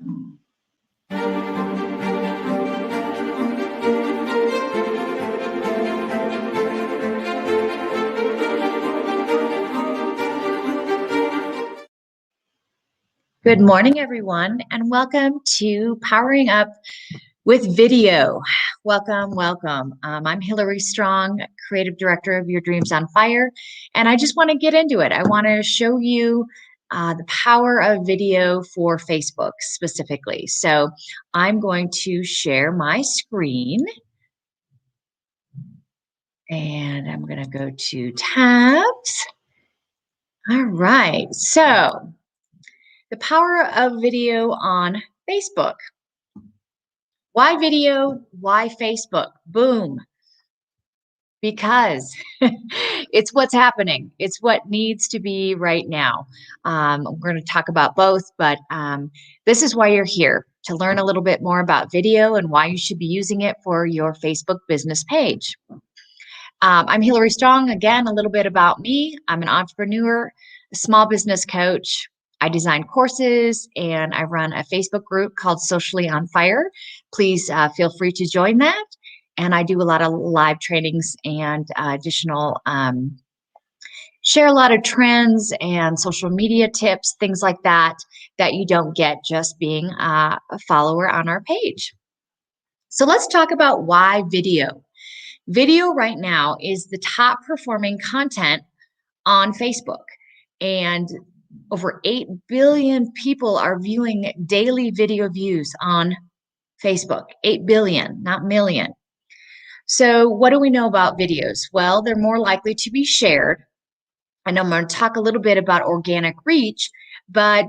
Good morning, everyone, and welcome to Powering Up with Video. Welcome, welcome. I'm Hillary Strong, Creative Director of Your Dreams on Fire, and I just want to get into it. I want to show you the power of video for Facebook specifically. So I'm going to share my screen, and I'm going to go to tabs. All right, so the power of video on Facebook. Why video? Why Facebook? Boom. Because it's what's happening. It's what needs to be right now. We're going to talk about both, but this is why you're here, to learn a little bit more about video and why you should be using it for your Facebook business page. I'm Hillary Strong. Again, a little bit about me. I'm an entrepreneur, a small business coach. I design courses and I run a Facebook group called Socially on Fire. Please feel free to join that. And I do a lot of live trainings and additional, share a lot of trends and social media tips, things like that, that you don't get just being a follower on our page. So let's talk about why video. Video right now is the top performing content on Facebook. And over 8 billion people are viewing daily video views on Facebook. 8 billion, not million. So what do we know about videos? Well, they're more likely to be shared. And I'm going to talk a little bit about organic reach, but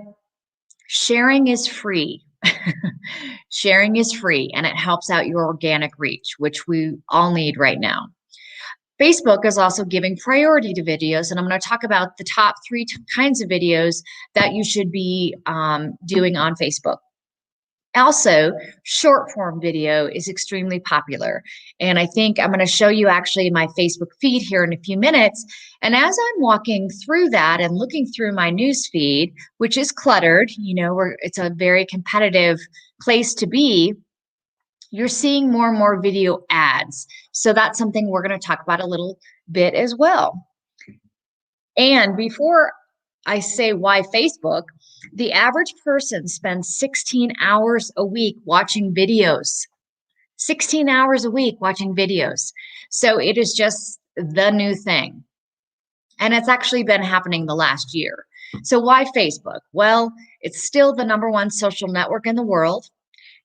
sharing is free. Sharing is free, and it helps out your organic reach, which we all need right now. Facebook is also giving priority to videos, and I'm going to talk about the top 3 kinds of videos that you should be doing on Facebook. Also, short form video is extremely popular, and I think I'm going to show you actually my Facebook feed here in a few minutes. And as I'm walking through that and looking through my news feed, which is cluttered, you know, it's a very competitive place to be, you're seeing more and more video ads. So that's something we're going to talk about a little bit as well. And before I say why Facebook, the average person spends 16 hours a week watching videos. 16 hours a week watching videos. So it is just the new thing. And it's actually been happening the last year. So why Facebook? Well, it's still the #1 social network in the world.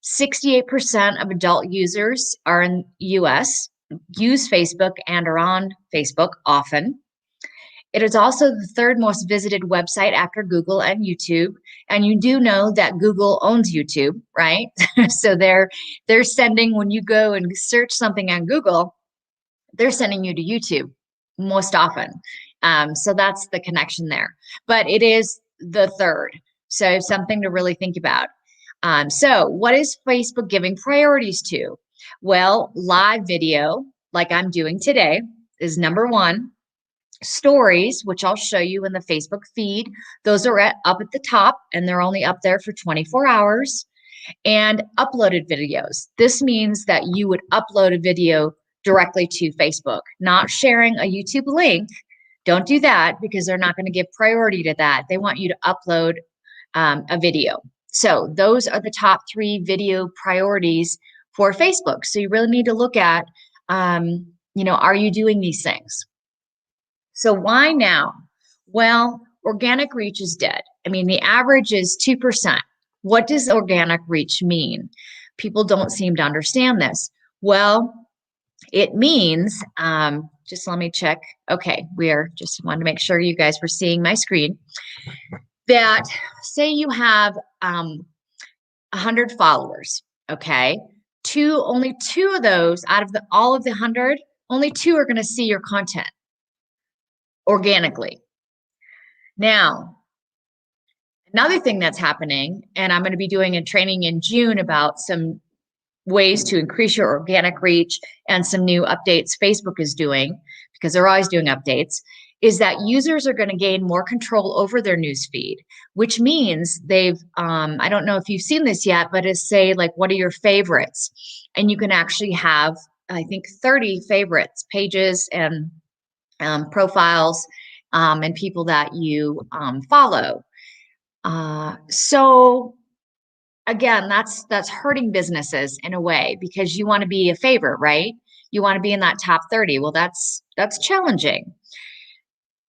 68% of adult users are in US, use Facebook and are on Facebook often. It is also the 3rd most visited website after Google and YouTube. And you do know that Google owns YouTube, right? So they're sending, when you go and search something on Google, they're sending you to YouTube most often. So that's the connection there. But it is the 3rd. So something to really think about. So what is Facebook giving priorities to? Well, live video, like I'm doing today, is #1. Stories, which I'll show you in the Facebook feed, those are up at the top, and they're only up there for 24 hours. And uploaded videos. This means that you would upload a video directly to Facebook, not sharing a YouTube link. Don't do that, because they're not going to give priority to that. They want you to upload a video. So those are the top 3 video priorities for Facebook. So you really need to look at, are you doing these things? So why now? Well, organic reach is dead. I mean, the average is 2%. What does organic reach mean? People don't seem to understand this. Well, it means, just let me check. Okay, just wanted to make sure you guys were seeing my screen. That say you have 100 followers, okay? Only 2 of those out of all of the 100, only 2 are going to see your content organically. Now, another thing that's happening, and I'm going to be doing a training in June about some ways to increase your organic reach and some new updates Facebook is doing, because they're always doing updates, is that users are going to gain more control over their news feed, which means I don't know if you've seen this yet, but it's say like, what are your favorites? And you can actually have, I think, 30 favorites, pages and profiles and people that you follow. So again, that's hurting businesses in a way because you want to be a favorite, right? You want to be in that top 30. Well, that's challenging.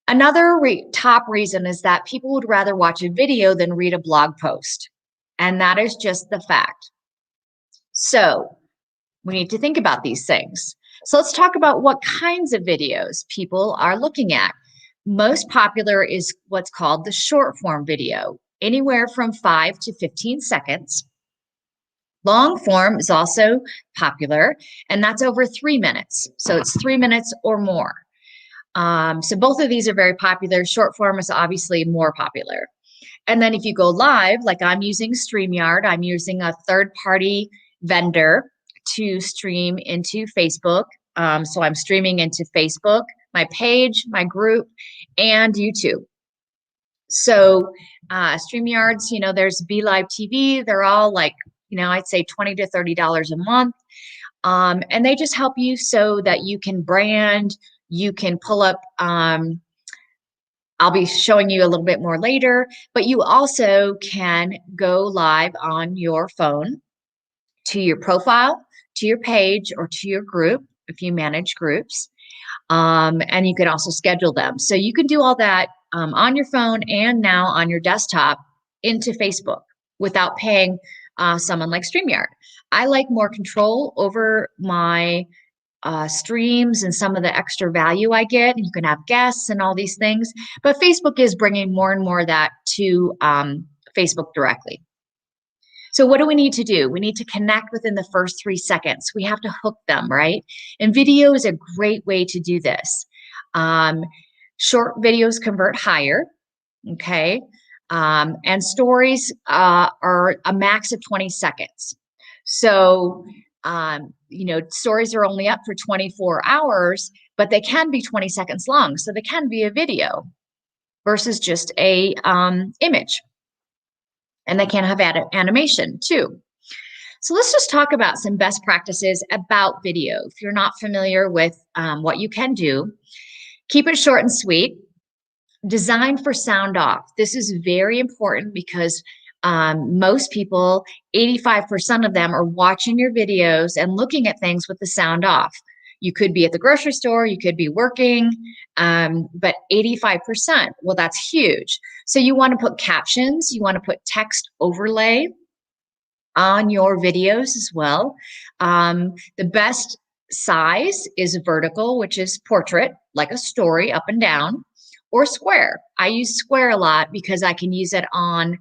Another top reason is that people would rather watch a video than read a blog post. And that is just the fact. So we need to think about these things. So let's talk about what kinds of videos people are looking at. Most popular is what's called the short form video, anywhere from 5 to 15 seconds. Long form is also popular, and that's over 3 minutes. So it's 3 minutes or more. So both of these are very popular. Short form is obviously more popular. And then if you go live, like I'm using StreamYard, I'm using a third-party vendor to stream into Facebook. So I'm streaming into Facebook, my page, my group, and YouTube. So StreamYards, there's BeLive TV. They're all like, I'd say $20 to $30 a month. And they just help you so that you can brand, you can pull up, I'll be showing you a little bit more later, but you also can go live on your phone to your profile, to your page, or to your group if you manage groups. And you can also schedule them. So you can do all that on your phone and now on your desktop into Facebook without paying someone like StreamYard. I like more control over my streams and some of the extra value I get. You can have guests and all these things, but Facebook is bringing more and more of that to Facebook directly. So what do we need to do? We need to connect within the first 3 seconds. We have to hook them, right? And video is a great way to do this. Short videos convert higher, okay? And stories are a max of 20 seconds. So, stories are only up for 24 hours, but they can be 20 seconds long. So they can be a video versus just a image. And they can have animation too. So let's just talk about some best practices about video. If you're not familiar with what you can do, keep it short and sweet. Design for sound off. This is very important because most people, 85% of them are watching your videos and looking at things with the sound off. You could be at the grocery store, you could be working, but 85%, well, that's huge. So you want to put captions, you want to put text overlay on your videos as well. The best size is vertical, which is portrait, like a story up and down, or square. I use square a lot because I can use it on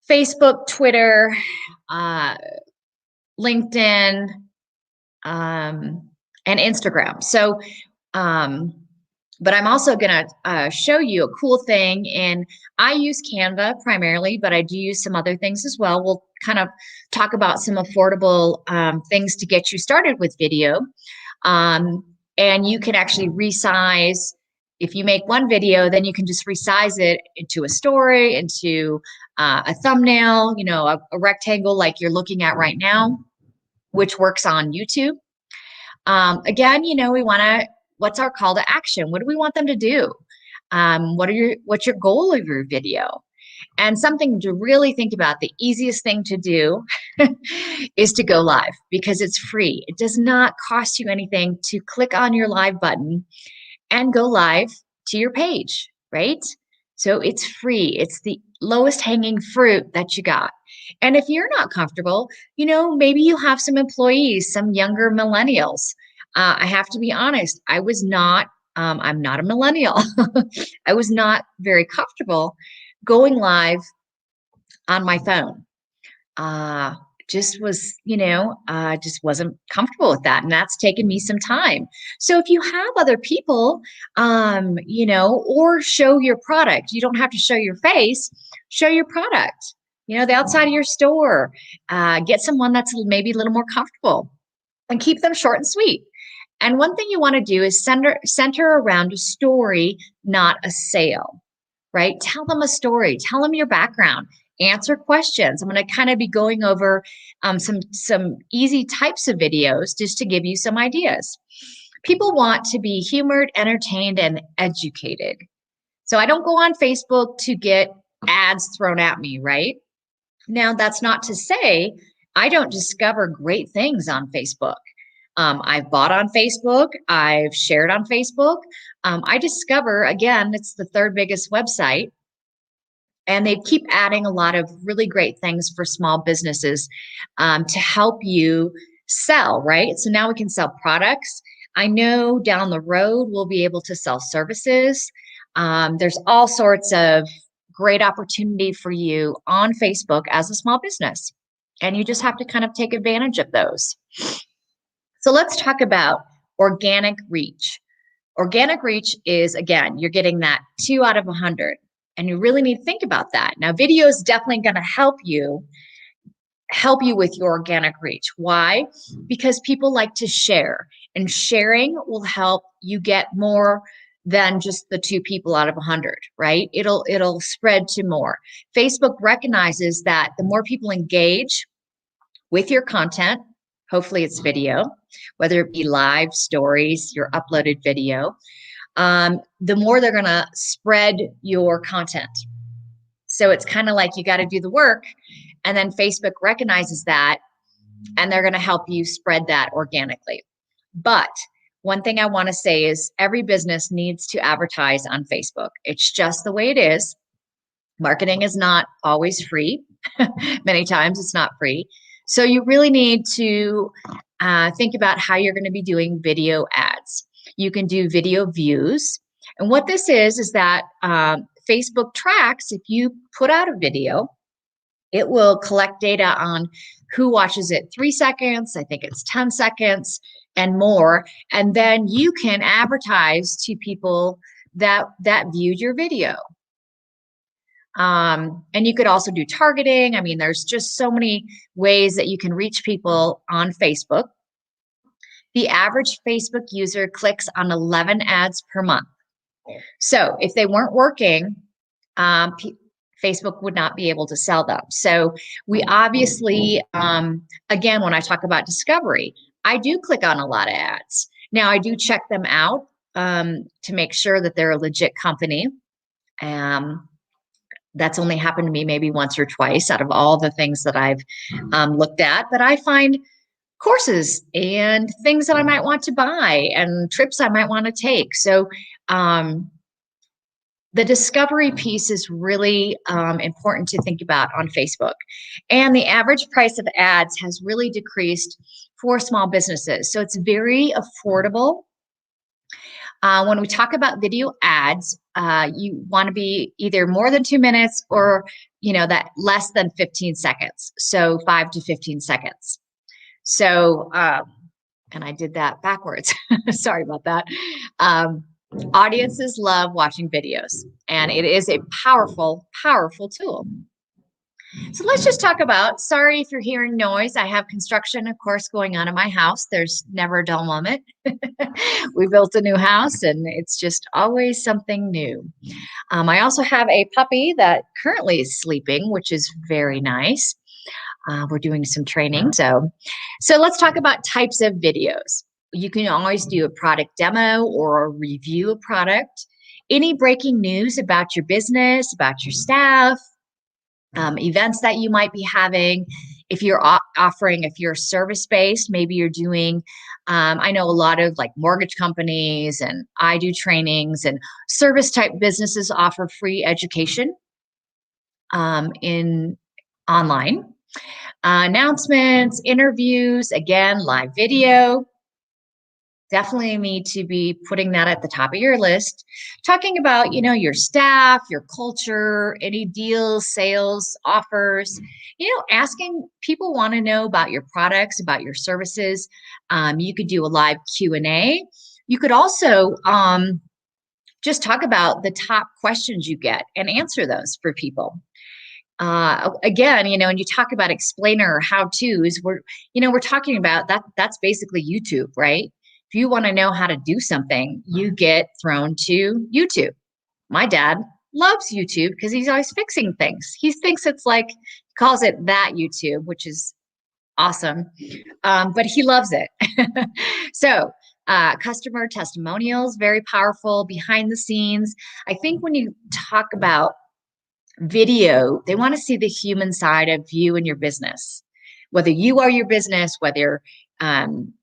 Facebook, Twitter, LinkedIn, and Instagram. So, but I'm also going to show you a cool thing. And I use Canva primarily, but I do use some other things as well. We'll kind of talk about some affordable things to get you started with video. And you can actually resize. If you make one video, then you can just resize it into a story, into a thumbnail, a rectangle like you're looking at right now, which works on YouTube. Again, we want to, what's our call to action? What do we want them to do? What's your goal of your video? And something to really think about, the easiest thing to do is to go live because it's free. It does not cost you anything to click on your live button and go live to your page, right? So it's free. It's the lowest hanging fruit that you got. And if you're not comfortable, maybe you have some employees, some younger millennials. I have to be honest, I'm not a millennial. I was not very comfortable going live on my phone. Just wasn't comfortable with that. And that's taken me some time. So if you have other people, or show your product, you don't have to show your face, show your product, the outside of your store, get someone that's maybe a little more comfortable and keep them short and sweet. And one thing you want to do is center around a story, not a sale, right? Tell them a story, tell them your background, answer questions. I'm going to kind of be going over some easy types of videos just to give you some ideas. People want to be humored, entertained, and educated. So I don't go on Facebook to get ads thrown at me, right? Now, that's not to say I don't discover great things on Facebook. I've bought on Facebook, I've shared on Facebook. I discover, again, it's the third biggest website, and they keep adding a lot of really great things for small businesses to help you sell, right? So now we can sell products. I know down the road we'll be able to sell services. There's all sorts of great opportunity for you on Facebook as a small business. And you just have to kind of take advantage of those. So let's talk about organic reach. Organic reach is, again, you're getting that 2 out of 100. And you really need to think about that. Now, video is definitely going to help you with your organic reach. Why? Because people like to share, and sharing will help you get more than just the 2 people out of 100, right? It'll spread to more. Facebook recognizes that the more people engage with your content, hopefully it's video, whether it be live stories, your uploaded video, the more they're going to spread your content. So it's kind of like you got to do the work, and then Facebook recognizes that, and they're going to help you spread that organically. But one thing I want to say is every business needs to advertise on Facebook. It's just the way it is. Marketing is not always free. Many times it's not free. So you really need to think about how you're going to be doing video ads. You can do video views. And what this is that Facebook tracks, if you put out a video, it will collect data on who watches it 3 seconds, I think it's 10 seconds and more. And then you can advertise to people that viewed your video. And you could also do targeting. I mean, there's just so many ways that you can reach people on Facebook. The average Facebook user clicks on 11 ads per month. So if they weren't working, Facebook would not be able to sell them. So we obviously, again, when I talk about discovery, I do click on a lot of ads. Now I do check them out to make sure that they're a legit company. That's only happened to me maybe once or twice out of all the things that I've looked at. But I find courses and things that I might want to buy and trips I might want to take. So the discovery piece is really important to think about on Facebook. And the average price of ads has really decreased for small businesses. So it's very affordable. When we talk about video ads, you want to be either more than 2 minutes or, that less than 15 seconds. So 5 to 15 seconds. So, and I did that backwards. Sorry about that. Audiences love watching videos, and it is a powerful, powerful tool. So let's just talk about, sorry if you're hearing noise. I have construction, of course, going on in my house. There's never a dull moment. We built a new house, and it's just always something new. I also have a puppy that currently is sleeping, which is very nice. We're doing some training. So let's talk about types of videos. You can always do a product demo or a review a product. Any breaking news about your business, about your staff, events that you might be having. If you're offering, if you're service-based, maybe you're doing, I know a lot of like mortgage companies, and I do trainings, and service-type businesses offer free education in online. Announcements, interviews, again, live video. Definitely need to be putting that at the top of your list. Talking about, your staff, your culture, any deals, sales, offers, asking people want to know about your products, about your services. You could do a live Q&A. You could also just talk about the top questions you get and answer those for people. Again, when you talk about explainer or how-tos, we're talking about that. That's basically YouTube, right? If If you want to know how to do something, you get thrown to YouTube. My dad loves YouTube because he's always fixing things. He thinks it's like, he calls it that YouTube, which is awesome. But he loves it. So, customer testimonials, very powerful behind the scenes. I think when you talk about video, they want to see the human side of you and your business, whether you are your business, whether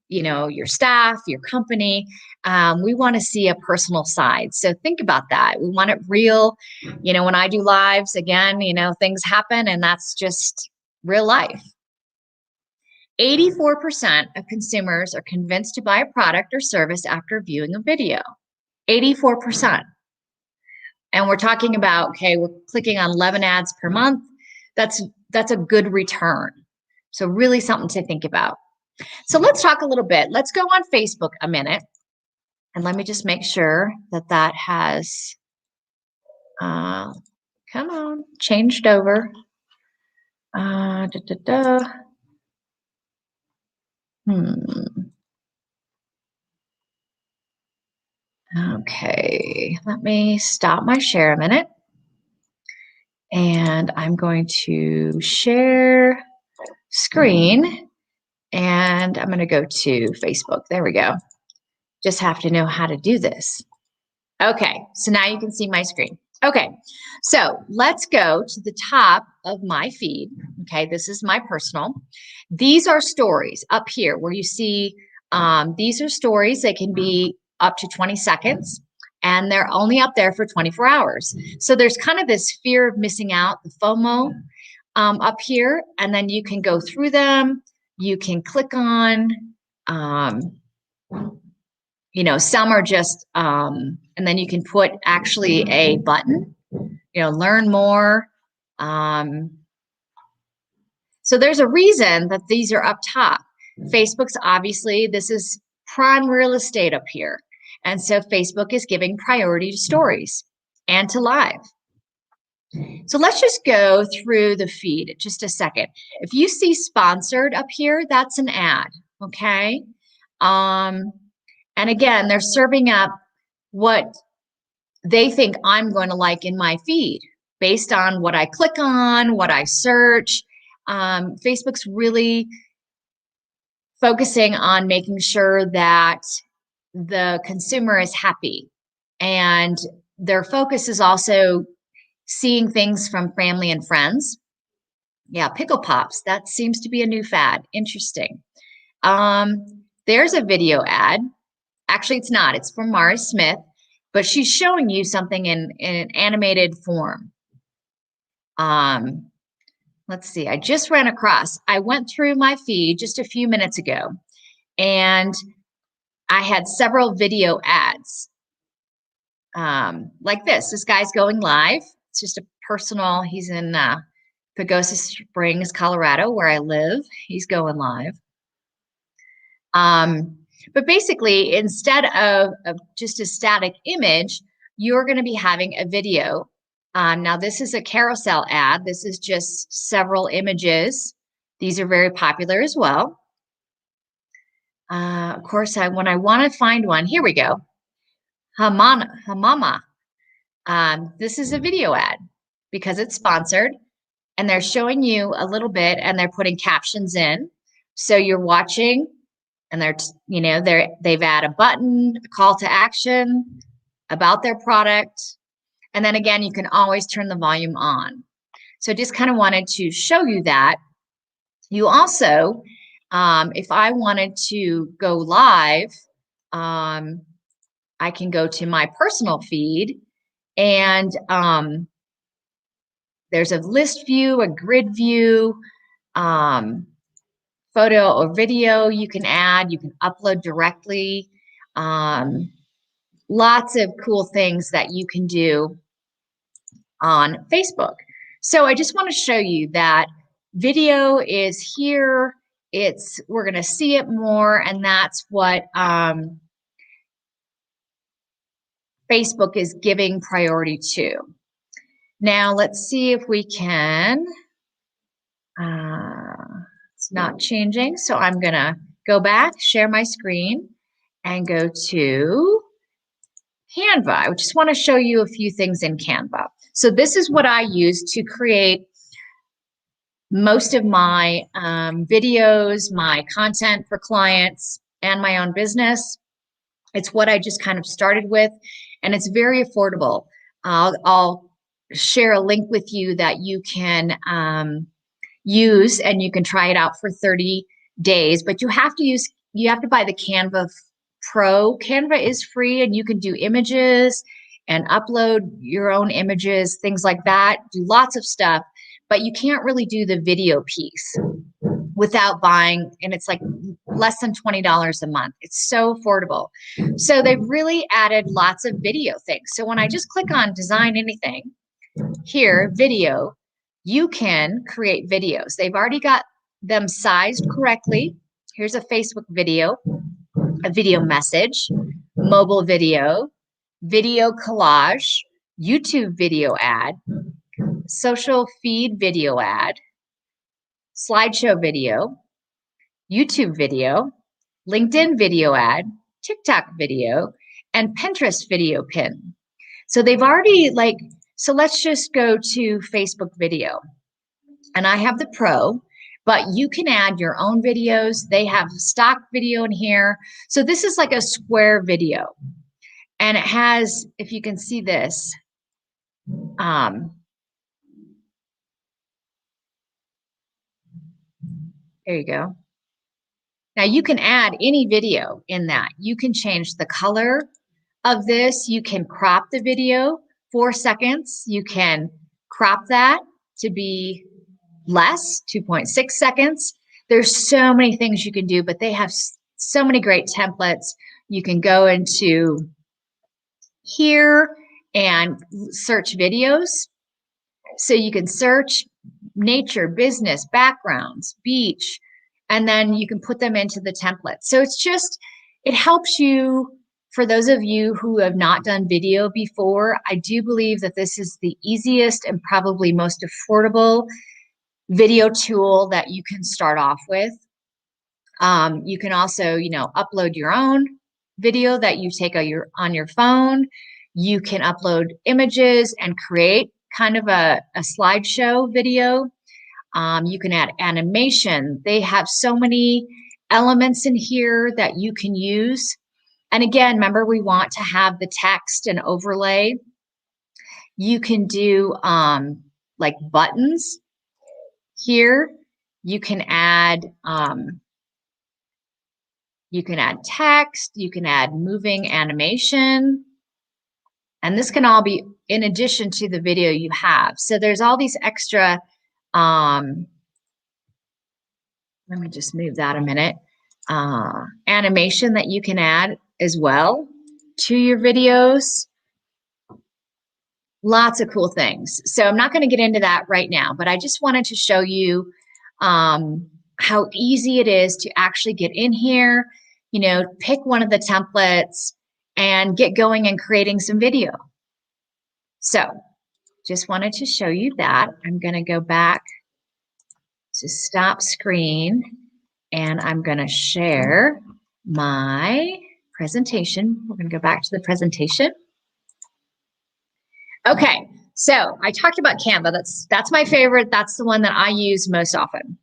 your staff, your company. We want to see a personal side. So think about that. We want it real. When I do lives, again, things happen, and that's just real life. 84% of consumers are convinced to buy a product or service after viewing a video. 84%. And we're talking about, okay, we're clicking on 11 ads per month. That's a good return. So really something to think about. So let's talk a little bit. Let's go on Facebook a minute. And let me just make sure that has, changed over. Okay, let me stop my share a minute. And I'm going to share screen, and I'm going to go to Facebook. There we go. Just have to know how to do this. Okay, so now you can see my screen. Okay, so let's go to the top of my feed. Okay, this is my personal. These are stories up here where you see these are stories. They can be up to 20 seconds, and they're only up there for 24 hours. So there's kind of this fear of missing out, the FOMO up here, and then you can go through them. You can click on, some are just, and then you can put actually a button, learn more. So there's a reason that these are up top. Facebook's obviously, this is prime real estate up here. And so Facebook is giving priority to stories and to live. So let's just go through the feed just a second. If you see sponsored up here, that's an ad, okay? And again, they're serving up what they think I'm going to like in my feed based on what I click on, what I search. Facebook's really focusing on making sure that the consumer is happy. And their focus is also seeing things from family and friends. Yeah, Pickle Pops, that seems to be a new fad. Interesting. There's a video ad. Actually, it's not. It's from Mari Smith, but she's showing you something in an animated form. Let's see. I just ran across. I went through my feed just a few minutes ago, and I had several video ads like this. This guy's going live. It's just a personal. He's in Pagosa Springs, Colorado, where I live. He's going live. But basically, instead of just a static image, you're going to be having a video. Now, this is a carousel ad. This is just several images. These are very popular as well. Of course, when I want to find one, here we go. Hamama. This is a video ad because it's sponsored, and they're showing you a little bit, and they're putting captions in. So you're watching, and they've added a button, a call to action about their product. And then again, you can always turn the volume on. So just kind of wanted to show you that. You also, if I wanted to go live, I can go to my personal feed, and there's a list view, a grid view, photo or video you can add, you can upload directly. Lots of cool things that you can do on Facebook. So I just want to show you that video is here. We're going to see it more, and that's what Facebook is giving priority to. Now let's see if we can. It's not changing, so I'm going to go back, share my screen, and go to Canva. I just want to show you a few things in Canva. So this is what I use to create most of my videos, my content for clients, and my own business. It's what I just kind of started with, and it's very affordable. I'll share a link with you that you can use, and you can try it out for 30 days, but you have to buy the Canva Pro. Canva is free, and you can do images and upload your own images, things like that, do lots of stuff, but you can't really do the video piece without buying, and it's like less than $20 a month. It's so affordable. So they've really added lots of video things. So when I just click on design anything, here, video, you can create videos. They've already got them sized correctly. Here's a Facebook video, a video message, mobile video, video collage, YouTube video ad, social feed video ad, slideshow video, YouTube video, LinkedIn video ad, TikTok video, and Pinterest video pin. So they've already so let's just go to Facebook video. And I have the Pro, but you can add your own videos. They have stock video in here. So this is like a square video. And it has, if you can see this, there you go. Now you can add any video in that. You can change the color of this. You can crop the video 4 seconds. You can crop that to be less, 2.6 seconds. There's so many things you can do, but they have so many great templates. You can go into here and search videos. So you can search nature, business, backgrounds, beach, and then you can put them into the template. So it helps you. For those of you who have not done video before, I do believe that this is the easiest and probably most affordable video tool that you can start off with. You can also, upload your own video that you take on your phone. You can upload images and create kind of a slideshow video. You can add animation. They have so many elements in here that you can use. And again, remember, we want to have the text and overlay. You can do like buttons here. You can add text. You can add moving animation. And this can all be in addition to the video you have. So there's all these extra, let me just move that a minute, animation that you can add as well to your videos. Lots of cool things. So I'm not going to get into that right now, but I just wanted to show you how easy it is to actually get in here, pick one of the templates and get going and creating some video. So just wanted to show you that. I'm going to go back to stop screen, and I'm going to share my presentation. We're going to go back to the presentation. Okay, so I talked about Canva. That's my favorite. That's the one that I use most often.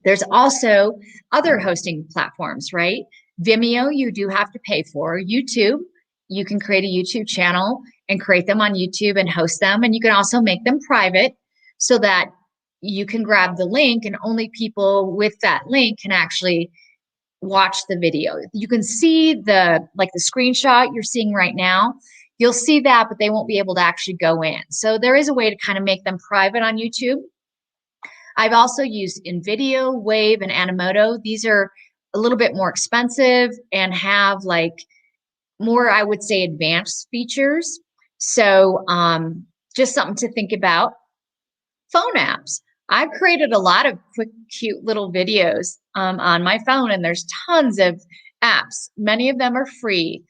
There's also other hosting platforms, right? Vimeo, you do have to pay for. YouTube, you can create a YouTube channel and create them on YouTube and host them. And you can also make them private so that you can grab the link and only people with that link can actually watch the video. You can see the screenshot you're seeing right now. You'll see that, but they won't be able to actually go in. So there is a way to kind of make them private on YouTube. I've also used InVideo, Wave, and Animoto. These are a little bit more expensive and have more, I would say, advanced features. So just something to think about. Phone apps. I've created a lot of quick, cute little videos on my phone, and there's tons of apps. Many of them are free.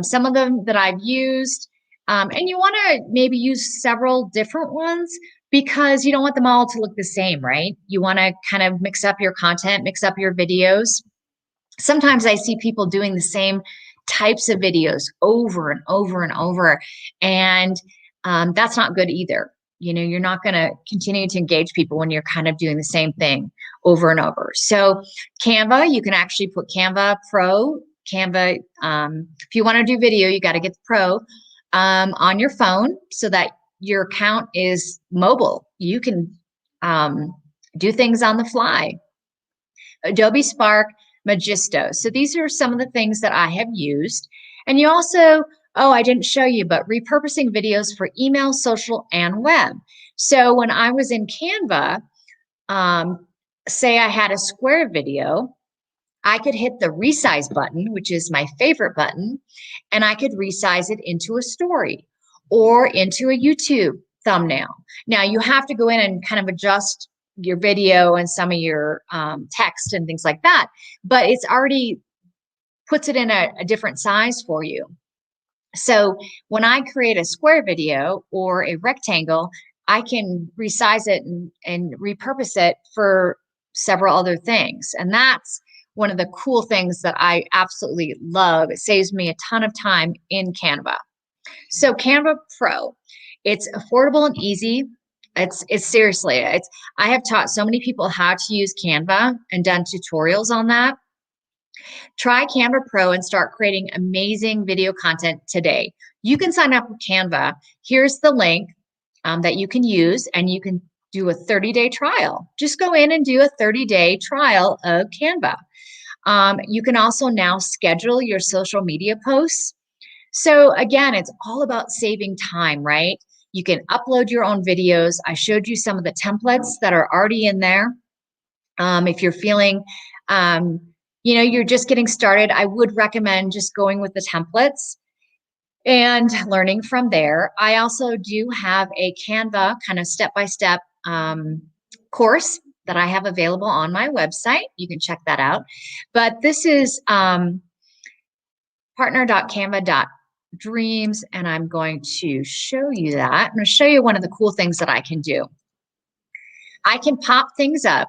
Some of them that I've used, and you want to maybe use several different ones because you don't want them all to look the same, right? You want to kind of mix up your content, mix up your videos. Sometimes I see people doing the same types of videos over and over and over. And that's not good either. You know, you're not going to continue to engage people when you're kind of doing the same thing over and over. So Canva, you can actually put Canva Pro. Canva, if you want to do video, you got to get the Pro on your phone so that your account is mobile. You can do things on the fly. Adobe Spark, Magisto. So these are some of the things that I have used. And you also, oh, I didn't show you, but repurposing videos for email, social, and web. So when I was in Canva, say I had a square video, I could hit the resize button, which is my favorite button, and I could resize it into a story or into a YouTube thumbnail. Now you have to go in and kind of adjust your video and some of your text and things like that, but it's already puts it in a different size for you. So when I create a square video or a rectangle, I can resize it and repurpose it for several other things. And that's one of the cool things that I absolutely love. It saves me a ton of time in Canva. So Canva Pro, it's affordable and easy. It's seriously, I have taught so many people how to use Canva and done tutorials on that. Try Canva Pro and start creating amazing video content today. You can sign up with Canva. Here's the link that you can use, and you can do a 30-day trial. Just go in and do a 30-day trial of Canva. You can also now schedule your social media posts. So again, it's all about saving time, right? You can upload your own videos. I showed you some of the templates that are already in there. If you're feeling, you're just getting started, I would recommend just going with the templates and learning from there. I also do have a Canva kind of step-by-step course that I have available on my website. You can check that out. But this is partner.canva.dreams, and I'm going to show you that. I'm going to show you one of the cool things that I can do. I can pop things up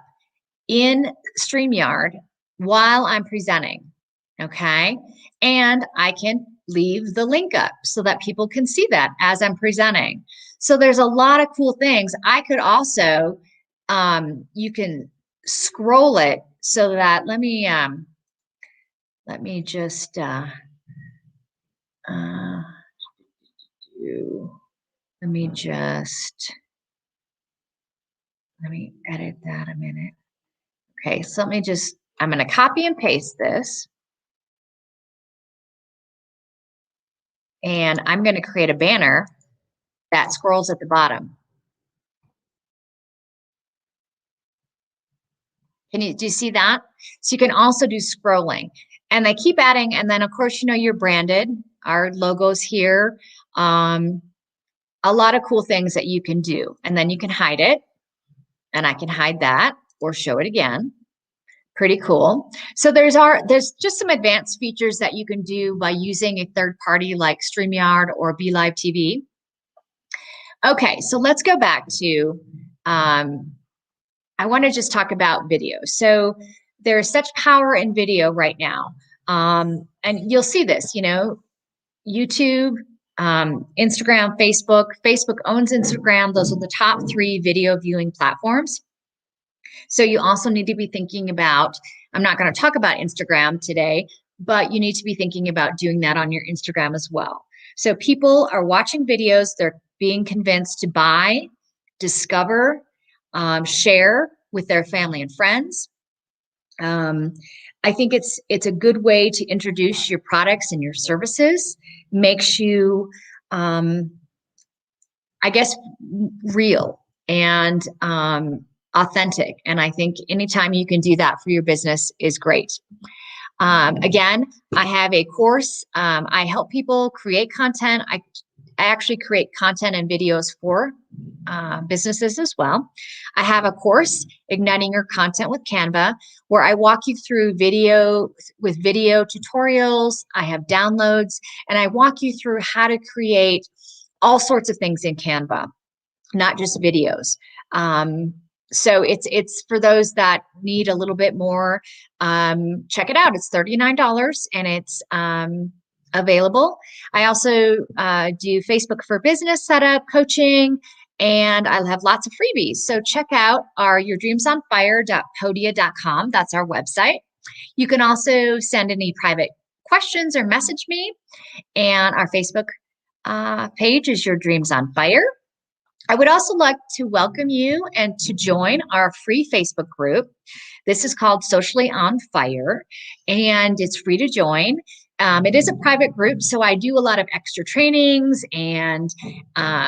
in StreamYard while I'm presenting, okay? And I can leave the link up so that people can see that as I'm presenting. So there's a lot of cool things. I could also, you can scroll it so that, let me just, let me edit that a minute. Okay, so I'm going to copy and paste this. And I'm going to create a banner that scrolls at the bottom. Do you see that? So you can also do scrolling. And they keep adding, and then of course, you're branded. Our logo's here. A lot of cool things that you can do. And then you can hide it. And I can hide that or show it again. Pretty cool. So there's just some advanced features that you can do by using a third party like StreamYard or BeLive TV. Okay, so let's go back to, I want to just talk about video. So there's such power in video right now. And you'll see this, YouTube, Instagram, Facebook. Facebook owns Instagram. Those are the top 3 video viewing platforms. So you also need to be thinking about, I'm not going to talk about Instagram today, but you need to be thinking about doing that on your Instagram as well. So people are watching videos, they're being convinced to buy, discover, share with their family and friends. I think it's a good way to introduce your products and your services, makes you, I guess, real and authentic. And I think anytime you can do that for your business is great. Again, I have a course. I help people create content. I actually create content and videos for businesses as well. I have a course, Igniting Your Content with Canva, where I walk you through video tutorials. I have downloads, and I walk you through how to create all sorts of things in Canva, not just videos. So it's for those that need a little bit more. Check it out. It's $39, and it's available. I also do Facebook for Business setup, coaching, and I have lots of freebies. So check out our yourdreamsonfire.podia.com. That's our website. You can also send any private questions or message me. And our Facebook page is Your Dreams on Fire. I would also like to welcome you and to join our free Facebook group. This is called Socially on Fire, and it's free to join. It is a private group, so I do a lot of extra trainings and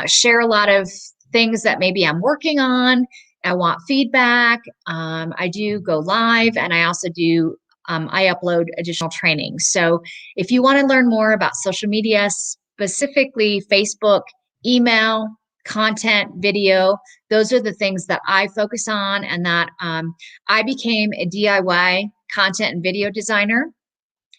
share a lot of things that maybe I'm working on. I want feedback. I do go live, and I also do I upload additional trainings. So if you want to learn more about social media, specifically Facebook, email, content, video, those are the things that I focus on, and that I became a DIY content and video designer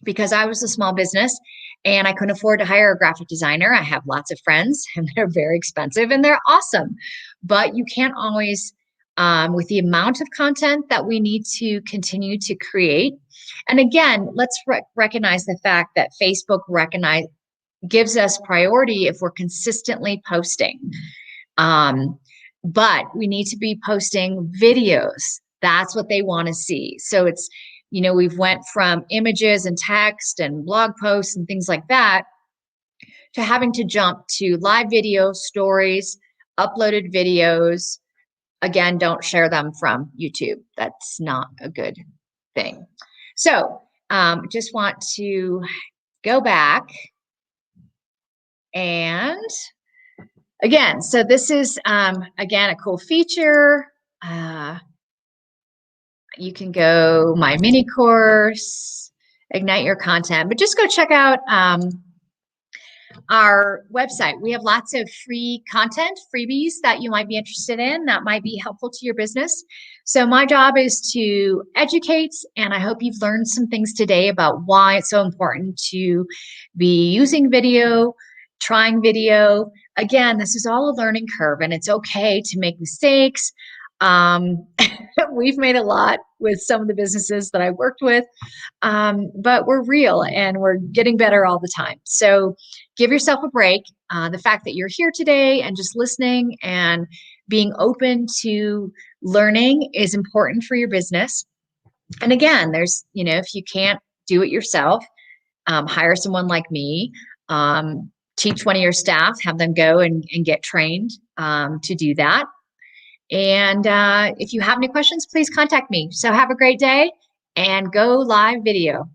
because I was a small business and I couldn't afford to hire a graphic designer. I have lots of friends and they're very expensive and they're awesome, but you can't always, with the amount of content that we need to continue to create. And again, let's recognize the fact that Facebook gives us priority if we're consistently posting. But we need to be posting videos. That's what they want to see. So it's, we've went from images and text and blog posts and things like that to having to jump to live video stories, uploaded videos. Again, don't share them from YouTube. That's not a good thing. So just want to go back and again, so this is, again, a cool feature. You can go my mini course, ignite your content, but just go check out our website. We have lots of free content, freebies that you might be interested in that might be helpful to your business. So my job is to educate, and I hope you've learned some things today about why it's so important to be using video, trying video. Again, this is all a learning curve, and it's okay to make mistakes. We've made a lot with some of the businesses that I worked with, but we're real and we're getting better all the time. So give yourself a break. The fact that you're here today and just listening and being open to learning is important for your business. And again, there's, if you can't do it yourself, hire someone like me, teach one of your staff, have them go and get trained to do that. And if you have any questions, please contact me. So have a great day and go live video.